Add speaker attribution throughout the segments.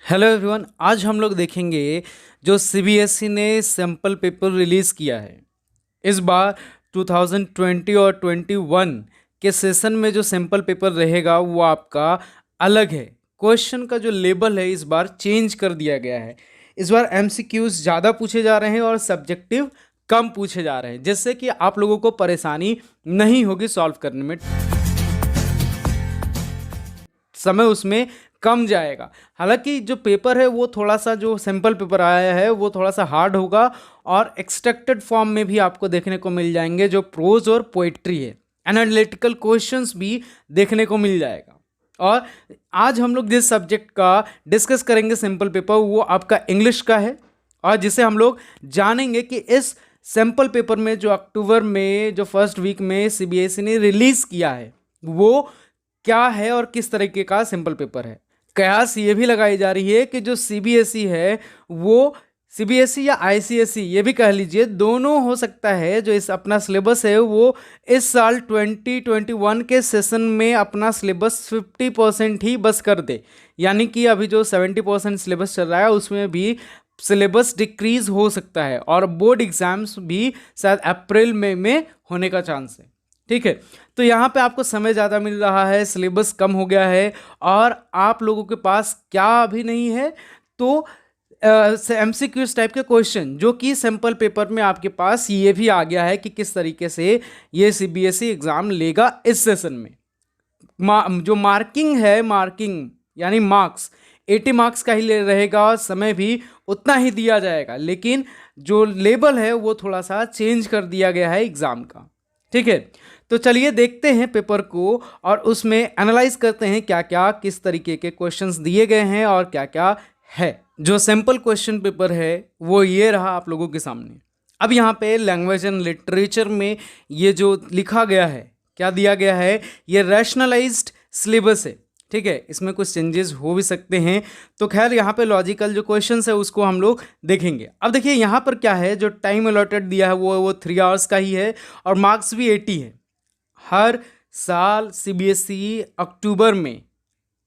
Speaker 1: Hello everyone, आज हम लोग देखेंगे जो सीबीएसई ने सैम्पल पेपर रिलीज़ किया है। इस बार 2020 और 21 के सेशन में जो सैम्पल पेपर रहेगा वो आपका अलग है। क्वेश्चन का जो लेबल है इस बार चेंज कर दिया गया है। इस बार एमसीक्यूज ज़्यादा पूछे जा रहे हैं और सब्जेक्टिव कम पूछे जा रहे हैं, जिससे कि आप लोगों को परेशानी नहीं होगी सॉल्व करने में, समय उसमें कम जाएगा। हालांकि जो पेपर है वो थोड़ा सा, जो सैम्पल पेपर आया है वो थोड़ा सा हार्ड होगा और एक्सट्रैक्टेड फॉर्म में भी आपको देखने को मिल जाएंगे। जो प्रोज और पोइट्री है, एनालिटिकल क्वेश्चंस भी देखने को मिल जाएगा। और आज हम लोग जिस सब्जेक्ट का डिस्कस करेंगे सैम्पल पेपर, वो आपका इंग्लिश का है, और जिसे हम लोग जानेंगे कि इस सैम्पल पेपर में जो अक्टूबर में जो फर्स्ट वीक में सीबीएसई ने रिलीज़ किया है वो क्या है और किस तरीके का सिंपल पेपर है। कयास ये भी लगाई जा रही है कि जो सीबीएसई है वो सीबीएसई या आईसीएसई ये भी कह लीजिए, दोनों हो सकता है जो इस अपना सिलेबस है वो इस साल 2021 के सेशन में अपना सिलेबस 50% ही बस कर दे। यानी कि अभी जो 70% सिलेबस चल रहा है उसमें भी सिलेबस डिक्रीज हो सकता है, और बोर्ड एग्जाम्स भी शायद अप्रैल में होने का चांस है। ठीक है, तो यहाँ पे आपको समय ज़्यादा मिल रहा है, सिलेबस कम हो गया है, और आप लोगों के पास क्या अभी नहीं है तो एमसीक्यूज टाइप के क्वेश्चन, जो कि सैम्पल पेपर में आपके पास ये भी आ गया है कि किस तरीके से ये सीबीएसई एग्ज़ाम लेगा इस सेशन में। जो मार्किंग है, मार्किंग यानी मार्क्स 80 मार्क्स का ही ले रहेगा और समय भी उतना ही दिया जाएगा, लेकिन जो लेबल है वो थोड़ा सा चेंज कर दिया गया है एग्ज़ाम का। ठीक है, तो चलिए देखते हैं पेपर को और उसमें एनालाइज करते हैं क्या क्या किस तरीके के क्वेश्चंस दिए गए हैं और क्या क्या है। जो सैम्पल क्वेश्चन पेपर है वो ये रहा आप लोगों के सामने। अब यहाँ पे लैंग्वेज एंड लिटरेचर में ये जो लिखा गया है, क्या दिया गया है, ये रैशनलाइज्ड सिलेबस है। ठीक है, इसमें कुछ चेंजेस हो भी सकते हैं, तो खैर यहाँ पे लॉजिकल जो क्वेश्चंस है उसको हम लोग देखेंगे। अब देखिए यहाँ पर क्या है, जो टाइम अलॉटेड दिया है वो 3 आवर्स का ही है, और मार्क्स भी 80 है। हर साल सीबीएसई अक्टूबर में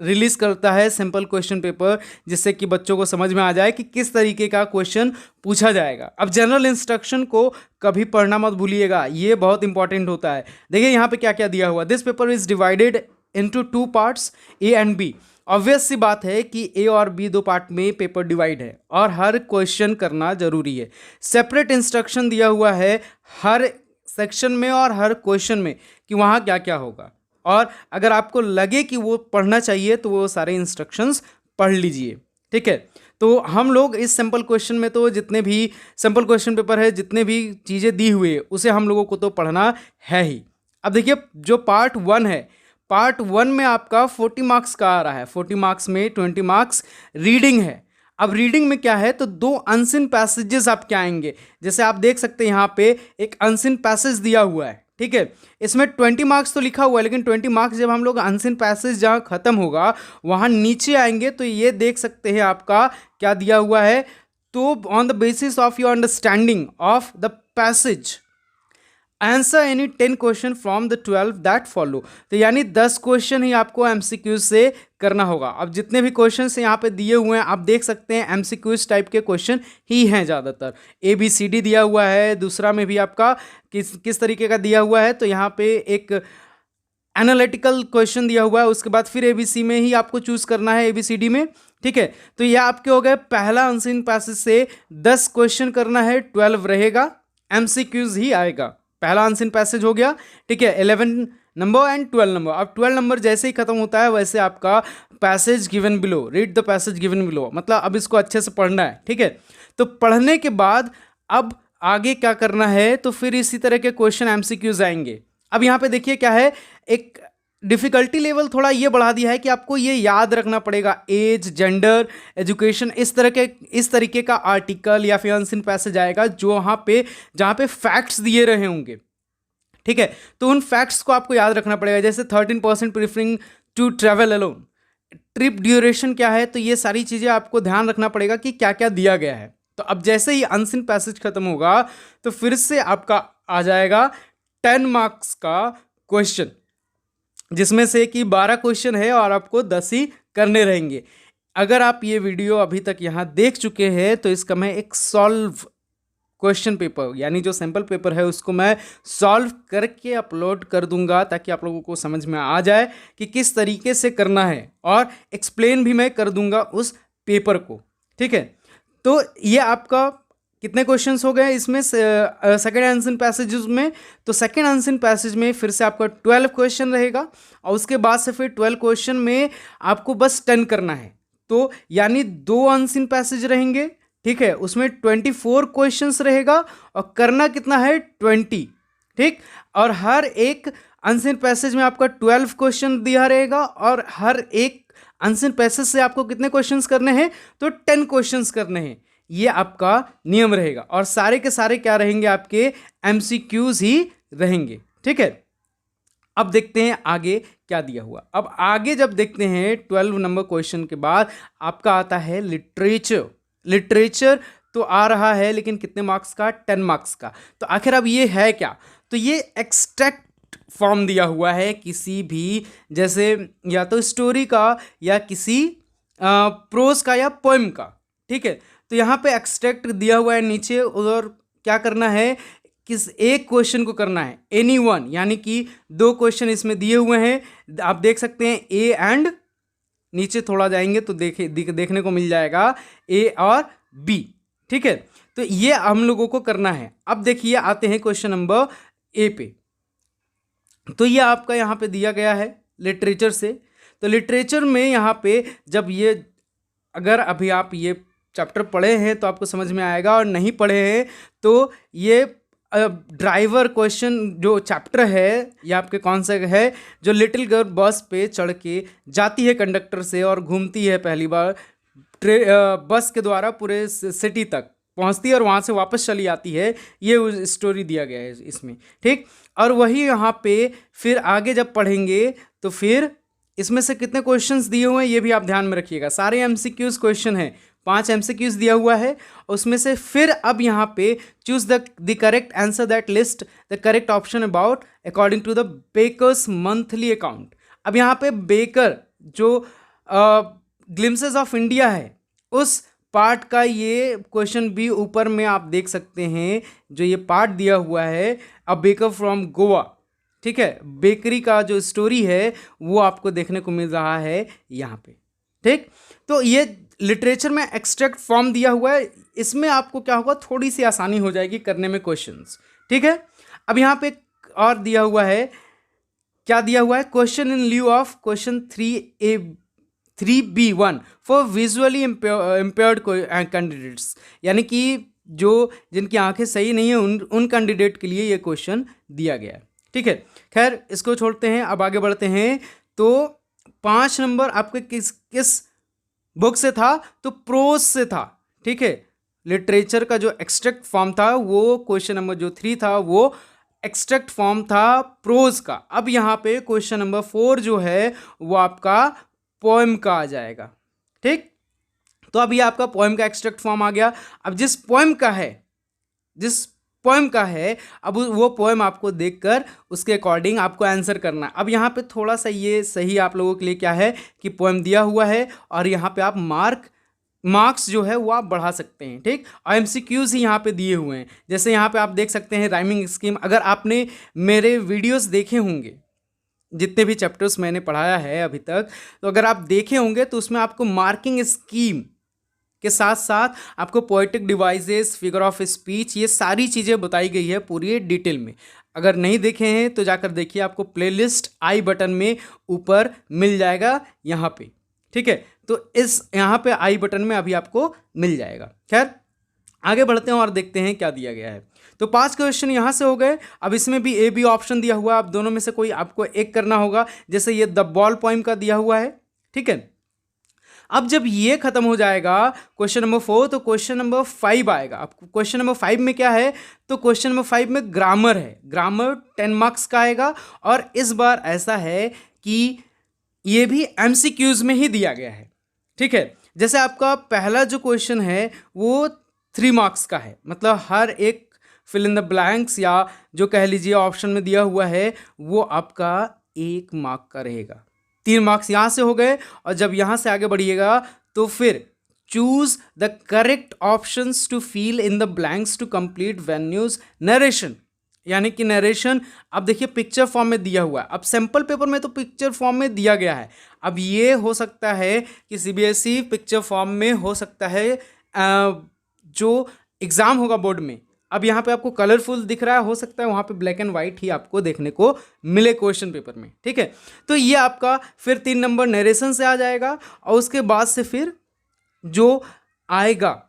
Speaker 1: रिलीज करता है सिंपल क्वेश्चन पेपर, जिससे कि बच्चों को समझ में आ जाए कि किस तरीके का क्वेश्चन पूछा जाएगा। अब जनरल इंस्ट्रक्शन को कभी पढ़ना मत भूलिएगा, ये बहुत इंपॉर्टेंट होता है। देखिए यहाँ पे क्या क्या दिया हुआ, this paper is divided into 2 parts, A and B. Obvious सी बात है कि ए और बी 2 पार्ट में पेपर डिवाइड है और हर क्वेश्चन करना जरूरी है। सेपरेट इंस्ट्रक्शन दिया हुआ है हर सेक्शन में और हर क्वेश्चन में कि वहाँ क्या क्या होगा, और अगर आपको लगे कि वो पढ़ना चाहिए तो वो सारे इंस्ट्रक्शंस पढ़ लीजिए। ठीक है, तो हम लोग इस सिंपल क्वेश्चन में तो जितने भी सिंपल क्वेश्चन पेपर है, जितने भी चीज़ें दी हुई है उसे हम लोगों को तो पढ़ना है ही। अब देखिए जो पार्ट 1 है, पार्ट 1 में आपका 40 मार्क्स का आ रहा है। 40 मार्क्स में 20 मार्क्स रीडिंग है। अब रीडिंग में क्या है, तो 2 अनसीन पैसेजेस आपके आएंगे। जैसे आप देख सकते हैं यहाँ पे एक अनसीन पैसेज दिया हुआ है। ठीक है, इसमें 20 मार्क्स तो लिखा हुआ है, लेकिन 20 मार्क्स जब हम लोग अनसीन पैसेज जहाँ खत्म होगा वहाँ नीचे आएंगे तो ये देख सकते हैं आपका क्या दिया हुआ है, तो on the basis of your understanding of the passage answer any 10 question from the 12 that follow. तो यानी 10 क्वेश्चन ही आपको एमसीक्यूज से करना होगा। अब जितने भी क्वेश्चन यहाँ पे दिए हुए हैं आप देख सकते हैं एमसीक्यूज टाइप के क्वेश्चन ही हैं ज़्यादातर। ABCD दिया हुआ है, दूसरा में भी आपका किस तरीके का दिया हुआ है, तो यहाँ पे एक एनालिटिकल क्वेश्चन दिया हुआ है, उसके बाद फिर ABC में ही आपको चूज करना है, ABCD में। ठीक है, तो ये आपके हो गए पहला अनसीन पैसेज से 10 क्वेश्चन करना है, 12 रहेगा, एमसीक्यूज ही आएगा। पहला अनसीन पैसेज हो गया। ठीक है, 11 नंबर एंड 12 नंबर। अब 12 नंबर जैसे ही खत्म होता है वैसे आपका passage given below, read the passage given below, मतलब अब इसको अच्छे से पढ़ना है। ठीक है, तो पढ़ने के बाद अब आगे क्या करना है, तो फिर इसी तरह के क्वेश्चन एमसीक्यूज आएंगे। अब यहाँ पे देखिए क्या है, एक डिफ़िकल्टी लेवल थोड़ा ये बढ़ा दिया है कि आपको ये याद रखना पड़ेगा, एज, जेंडर, एजुकेशन, इस तरीके का आर्टिकल या फिर अनसीन पैसेज आएगा जो जहाँ पे फैक्ट्स दिए रहे होंगे। ठीक है, तो उन फैक्ट्स को आपको याद रखना पड़ेगा। जैसे 13% preferring to travel alone, trip duration क्या है, तो ये सारी चीज़ें आपको ध्यान रखना पड़ेगा कि क्या क्या दिया गया है। तो अब जैसे ही अनसीन पैसेज खत्म होगा तो फिर से आपका आ जाएगा 10 मार्क्स का क्वेश्चन, जिसमें से कि 12 क्वेश्चन है और आपको 10 ही करने रहेंगे। अगर आप ये वीडियो अभी तक यहाँ देख चुके हैं तो इसका मैं एक सॉल्व क्वेश्चन पेपर यानी जो सैम्पल पेपर है उसको मैं सॉल्व करके अपलोड कर दूंगा, ताकि आप लोगों को समझ में आ जाए कि किस तरीके से करना है, और एक्सप्लेन भी मैं कर दूंगा उस पेपर को। ठीक है, तो ये आपका कितने क्वेश्चंस हो गए इसमें सेकेंड आंसर पैसेज में। तो सेकेंड आंसर पैसेज में फिर से आपका 12 क्वेश्चन रहेगा, और उसके बाद से फिर 12 क्वेश्चन में आपको बस 10 करना है। तो यानी 2 आंसर पैसेज रहेंगे, ठीक है, उसमें 24 क्वेश्चंस रहेगा, और करना कितना है 20। ठीक, और हर एक आंसर पैसेज में आपका 12 क्वेश्चन दिया रहेगा, और हर एक आंसर पैसेज से आपको कितने क्वेश्चंस करने हैं, तो 10 क्वेश्चंस करने हैं। ये आपका नियम रहेगा, और सारे के सारे क्या रहेंगे, आपके एमसीक्यूज ही रहेंगे। ठीक है, अब देखते हैं आगे क्या दिया हुआ। अब आगे जब देखते हैं 12 नंबर क्वेश्चन के बाद आपका आता है लिटरेचर। लिटरेचर तो आ रहा है, लेकिन कितने मार्क्स का, 10 मार्क्स का। तो आखिर अब ये है क्या, तो ये एक्सट्रैक्ट फॉर्म दिया हुआ है किसी भी, जैसे या तो स्टोरी का या किसी प्रोज का या पोएम का। ठीक है, तो यहाँ पे एक्सट्रैक्ट दिया हुआ है नीचे, और क्या करना है, किस एक क्वेश्चन को करना है, एनी वन, यानी कि 2 क्वेश्चन इसमें दिए हुए हैं, आप देख सकते हैं ए एंड, नीचे थोड़ा जाएंगे तो देखने को मिल जाएगा ए और बी। ठीक है, तो ये हम लोगों को करना है। अब देखिए आते हैं क्वेश्चन नंबर ए पे। तो ये आपका यहाँ पे दिया गया है लिटरेचर से। तो लिटरेचर में यहाँ पे जब ये, अगर अभी आप ये चैप्टर पढ़े हैं तो आपको समझ में आएगा, और नहीं पढ़े हैं तो ये ड्राइवर क्वेश्चन जो चैप्टर है ये आपके कौन सा है, जो लिटिल गर्ल बस पे चढ़ के जाती है कंडक्टर से और घूमती है पहली बार बस के द्वारा पूरे सिटी तक पहुंचती है और वहाँ से वापस चली आती है, ये स्टोरी दिया गया है इसमें। ठीक, और वही यहाँ पे फिर आगे जब पढ़ेंगे तो फिर इसमें से कितने क्वेश्चंस दिए हुए हैं ये भी आप ध्यान में रखिएगा। सारे एमसीक्यूज क्वेश्चन हैं, 5 एमसीक्यूज दिया हुआ है, उसमें से फिर अब यहाँ पे choose the correct answer that list the correct option about according to the bakers monthly account. अब यहाँ पे बेकर जो ग्लिम्सेस ऑफ इंडिया है उस पार्ट का ये क्वेश्चन भी ऊपर में आप देख सकते हैं, जो ये पार्ट दिया हुआ है, अ बेकर फ्रॉम गोवा। ठीक है, बेकरी का जो स्टोरी है वो आपको देखने को मिल रहा है यहाँ पे। ठीक, तो ये लिटरेचर में एक्सट्रैक्ट फॉर्म दिया हुआ है, इसमें आपको क्या होगा, थोड़ी सी आसानी हो जाएगी करने में क्वेश्चंस। ठीक है, अब यहाँ पे और दिया हुआ है, क्या दिया हुआ है, question in lieu of question 3B1 for visually impaired candidates, यानी कि जो जिनकी आंखें सही नहीं है उन कैंडिडेट के लिए ये क्वेश्चन दिया गया है। ठीक है, खैर इसको छोड़ते हैं, अब आगे बढ़ते हैं। तो 5 नंबर आपके किस बुक से था, तो प्रोज से था। ठीक है, लिटरेचर का जो एक्सट्रैक्ट फॉर्म था वो क्वेश्चन नंबर जो 3 था वो एक्सट्रैक्ट फॉर्म था प्रोज का। अब यहाँ पे क्वेश्चन नंबर 4 जो है वो आपका पोएम का आ जाएगा। ठीक, तो अब ये आपका पोएम का एक्सट्रैक्ट फॉर्म आ गया। अब जिस पोएम का है अब वो पोएम आपको देखकर उसके अकॉर्डिंग आपको आंसर करना है। अब यहाँ पे थोड़ा सा ये सही आप लोगों के लिए क्या है कि पोएम दिया हुआ है, और यहाँ पे आप मार्क्स जो है वो आप बढ़ा सकते हैं। ठीक, और एमसीक्यूज ही यहाँ पे दिए हुए हैं, जैसे यहाँ पे आप देख सकते हैं राइमिंग स्कीम। अगर आपने मेरे वीडियोस देखे होंगे, जितने भी चैप्टर्स मैंने पढ़ाया है अभी तक, तो अगर आप देखे होंगे तो उसमें आपको मार्किंग स्कीम के साथ साथ आपको poetic devices, figure of speech, ये सारी चीज़ें बताई गई है पूरी डिटेल में। अगर नहीं देखे हैं तो जाकर देखिए, आपको प्लेलिस्ट आई बटन में ऊपर मिल जाएगा यहाँ पे। ठीक है, तो इस यहाँ पे आई बटन में अभी आपको मिल जाएगा। खैर आगे बढ़ते हैं और देखते हैं क्या दिया गया है। तो 5 क्वेश्चन यहाँ से हो गए। अब इसमें भी A B ऑप्शन दिया हुआ है, आप दोनों में से कोई आपको एक करना होगा। जैसे ये द बॉल पोएम का दिया हुआ है। ठीक है, अब जब ये खत्म हो जाएगा क्वेश्चन नंबर 4, तो क्वेश्चन नंबर 5 आएगा। अब क्वेश्चन नंबर 5 में क्या है, तो क्वेश्चन नंबर 5 में ग्रामर है। ग्रामर 10 मार्क्स का आएगा, और इस बार ऐसा है कि ये भी एमसीक्यूज में ही दिया गया है। ठीक है, जैसे आपका पहला जो क्वेश्चन है वो 3 मार्क्स का है, मतलब हर एक फिल इन द ब्लैंक्स या जो कह लीजिए ऑप्शन में दिया हुआ है वो आपका 1 मार्क का रहेगा। 3 मार्क्स यहाँ से हो गए, और जब यहाँ से आगे बढ़िएगा तो फिर choose the correct options to fill in the blanks to complete venues narration, यानी कि नरेशन अब देखिए पिक्चर फॉर्म में दिया हुआ है। अब सैम्पल पेपर में तो पिक्चर फॉर्म में दिया गया है, अब ये हो सकता है कि सीबीएसई पिक्चर फॉर्म में हो सकता है जो एग्ज़ाम होगा बोर्ड में, अब यहाँ पे आपको कलरफुल दिख रहा है, हो सकता है वहाँ पे ब्लैक एंड वाइट ही आपको देखने को मिले क्वेश्चन पेपर में, ठीक है। तो ये आपका फिर 3 नंबर नरेशन से आ जाएगा, और उसके बाद से फिर जो आएगा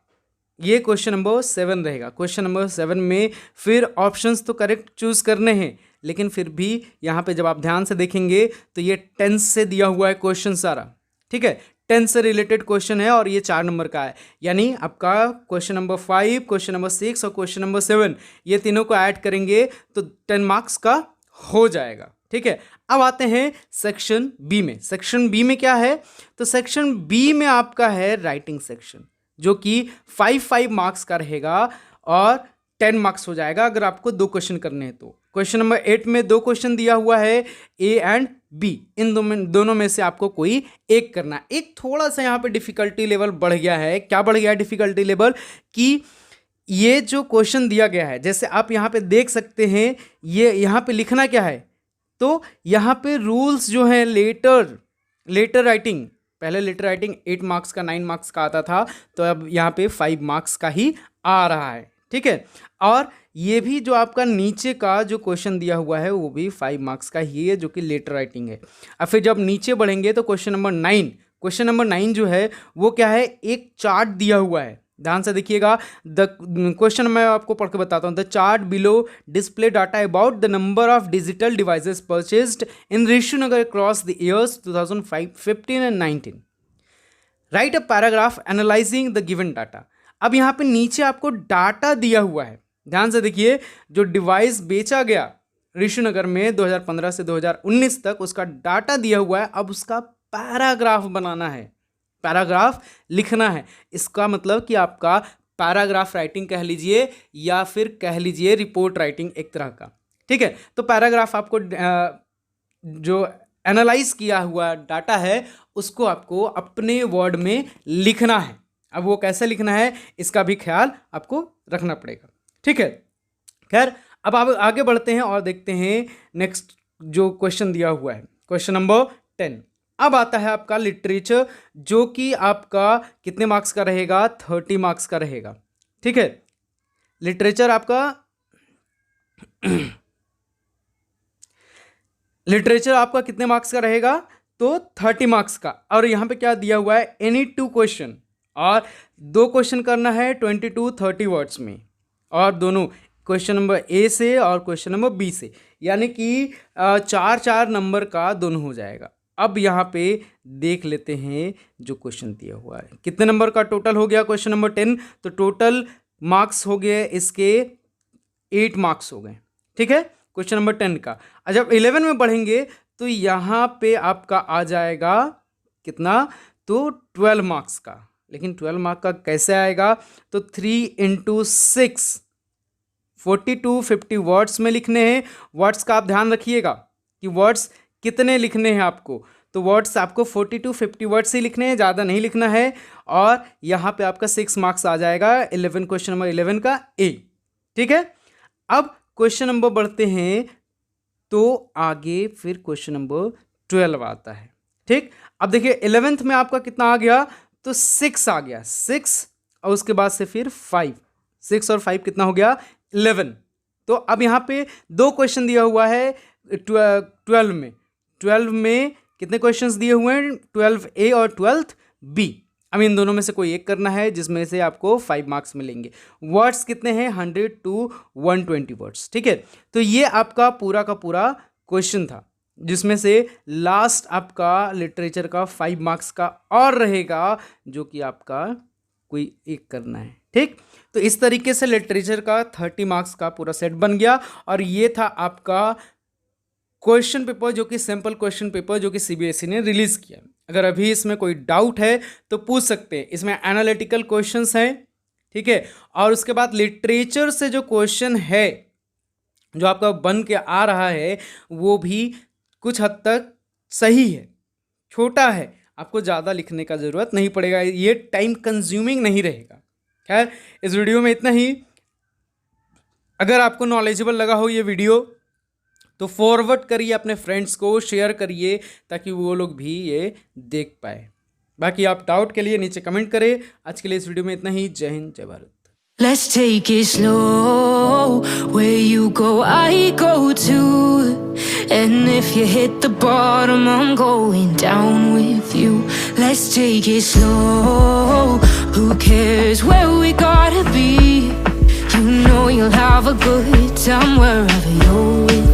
Speaker 1: ये क्वेश्चन नंबर 7 रहेगा। क्वेश्चन नंबर 7 में फिर ऑप्शंस तो करेक्ट चूज करने हैं, लेकिन फिर भी यहाँ पे जब आप ध्यान से देखेंगे तो ये टेंस से दिया हुआ है क्वेश्चन सारा, ठीक है, टेंस से रिलेटेड क्वेश्चन है, और ये 4 नंबर का है, यानी आपका क्वेश्चन नंबर 5, क्वेश्चन नंबर 6 और क्वेश्चन नंबर 7 ये तीनों को ऐड करेंगे तो 10 मार्क्स का हो जाएगा, ठीक है। अब आते हैं सेक्शन बी में। सेक्शन बी में क्या है, तो सेक्शन बी में आपका है राइटिंग सेक्शन, जो कि 5 मार्क्स का रहेगा और 10 मार्क्स हो जाएगा अगर आपको 2 क्वेश्चन करने हैं तो। क्वेश्चन नंबर 8 में 2 क्वेश्चन दिया हुआ है, ए एंड बी, इन दोनों में से आपको कोई एक करना है। एक थोड़ा सा यहाँ पे डिफिकल्टी लेवल बढ़ गया है। क्या बढ़ गया है डिफिकल्टी लेवल, कि ये जो क्वेश्चन दिया गया है, जैसे आप यहाँ पे देख सकते हैं, ये यहाँ पे लिखना क्या है, तो यहाँ पे रूल्स जो हैं लेटर राइटिंग, पहले लेटर राइटिंग 8 मार्क्स का 9 मार्क्स का आता था, तो अब यहाँ पे 5 मार्क्स का ही आ रहा है, ठीक है। और ये भी जो आपका नीचे का जो क्वेश्चन दिया हुआ है वो भी 5 मार्क्स का ही है, जो कि लेटर राइटिंग है। अब फिर जब नीचे बढ़ेंगे तो क्वेश्चन नंबर 9 जो है वो क्या है, एक चार्ट दिया हुआ है, ध्यान से देखिएगा। द क्वेश्चन मैं आपको पढ़ के बताता हूँ। The chart below display data about the number of digital devices purchased in Rishinagar across the years 2015 and 19। Right a paragraph analysing the given data. अब यहाँ पे नीचे आपको डाटा दिया हुआ है, ध्यान से देखिए। जो डिवाइस बेचा गया ऋषिनगर में 2015 से 2019 तक, उसका डाटा दिया हुआ है। अब उसका पैराग्राफ बनाना है, पैराग्राफ लिखना है। इसका मतलब कि आपका पैराग्राफ राइटिंग कह लीजिए, या फिर कह लीजिए रिपोर्ट राइटिंग एक तरह का, ठीक है। तो पैराग्राफ आपको जो एनालाइज किया हुआ डाटा है उसको आपको अपने वर्ड में लिखना है। अब वो कैसे लिखना है इसका भी ख्याल आपको रखना पड़ेगा, ठीक है। खैर, अब आप आगे बढ़ते हैं और देखते हैं नेक्स्ट जो क्वेश्चन दिया हुआ है, क्वेश्चन नंबर 10। अब आता है आपका लिटरेचर, जो कि आपका कितने मार्क्स का रहेगा, 30 मार्क्स का रहेगा, ठीक है। लिटरेचर आपका लिटरेचर आपका कितने मार्क्स का रहेगा, तो 30 मार्क्स का। और यहाँ पे क्या दिया हुआ है, एनी 2 क्वेश्चन, और 2 क्वेश्चन करना है 20-30 वर्ड्स में, और दोनों क्वेश्चन नंबर ए से और क्वेश्चन नंबर बी से, यानी कि 4-4 नंबर का दोनों हो जाएगा। अब यहाँ पे देख लेते हैं जो क्वेश्चन दिया हुआ है, कितने नंबर का टोटल हो गया क्वेश्चन नंबर 10, तो टोटल मार्क्स हो गए इसके 8 मार्क्स हो गए, ठीक है, क्वेश्चन नंबर 10 का। जब 11 में बढ़ेंगे तो यहाँ पे आपका आ जाएगा कितना, तो 12 मार्क्स का। लेकिन 12 मार्क का कैसे आएगा, तो 3 × 6 40-50 वर्ड्स में लिखने हैं। वर्ड्स का आप ध्यान रखिएगा कि वर्ड्स कितने लिखने हैं आपको, तो वर्ड्स आपको 40-50 वर्ड्स ही लिखने हैं, ज़्यादा नहीं लिखना है। और यहाँ पे आपका 6 मार्क्स आ जाएगा 11, क्वेश्चन नंबर 11 का ए, ठीक है। अब क्वेश्चन नंबर बढ़ते हैं तो आगे फिर क्वेश्चन नंबर 12 आता है, ठीक। अब देखिए 11th में आपका कितना आ गया, तो 6 आ गया, 6, और उसके बाद से फिर 5, 6 और 5 कितना हो गया, 11। तो अब यहाँ पे 2 क्वेश्चन दिया हुआ है 12 में कितने क्वेश्चंस दिए हुए हैं, 12A और 12B। अब इन दोनों में से कोई एक करना है, जिसमें से आपको 5 मार्क्स मिलेंगे। वर्ड्स कितने हैं, 100-120 वर्ड्स, ठीक है। तो ये आपका पूरा का पूरा क्वेश्चन था, जिसमें से लास्ट आपका लिटरेचर का 5 मार्क्स का और रहेगा, जो कि आपका कोई एक करना है, ठीक। तो इस तरीके से लिटरेचर का 30 मार्क्स का पूरा सेट बन गया। और ये था आपका क्वेश्चन पेपर, जो कि सैम्पल क्वेश्चन पेपर, जो कि सीबीएसई ने रिलीज़ किया। अगर अभी इसमें कोई डाउट है तो पूछ सकते हैं। इसमें एनालिटिकल क्वेश्चंस हैं, ठीक है। और उसके बाद लिटरेचर से जो क्वेश्चन है जो आपका बन के आ रहा है, वो भी कुछ हद तक सही है, छोटा है, आपको ज़्यादा लिखने का ज़रूरत नहीं पड़ेगा, ये टाइम कंज्यूमिंग नहीं रहेगा। खैर, इस वीडियो में इतना ही। अगर आपको नॉलेजेबल लगा हो ये वीडियो तो फॉरवर्ड करिए अपने फ्रेंड्स को, शेयर करिए ताकि वो लोग भी ये देख पाए। बाकी आप डाउट के लिए नीचे कमेंट करें। आज के लिए इस वीडियो में इतना ही। जय हिंद, जय Bharat.
Speaker 2: Let's take it slow. Where you go, I go too. And if you hit the bottom, I'm going down with you. Let's take it slow. Who cares where we gotta be? You know you'll have a good time wherever you're with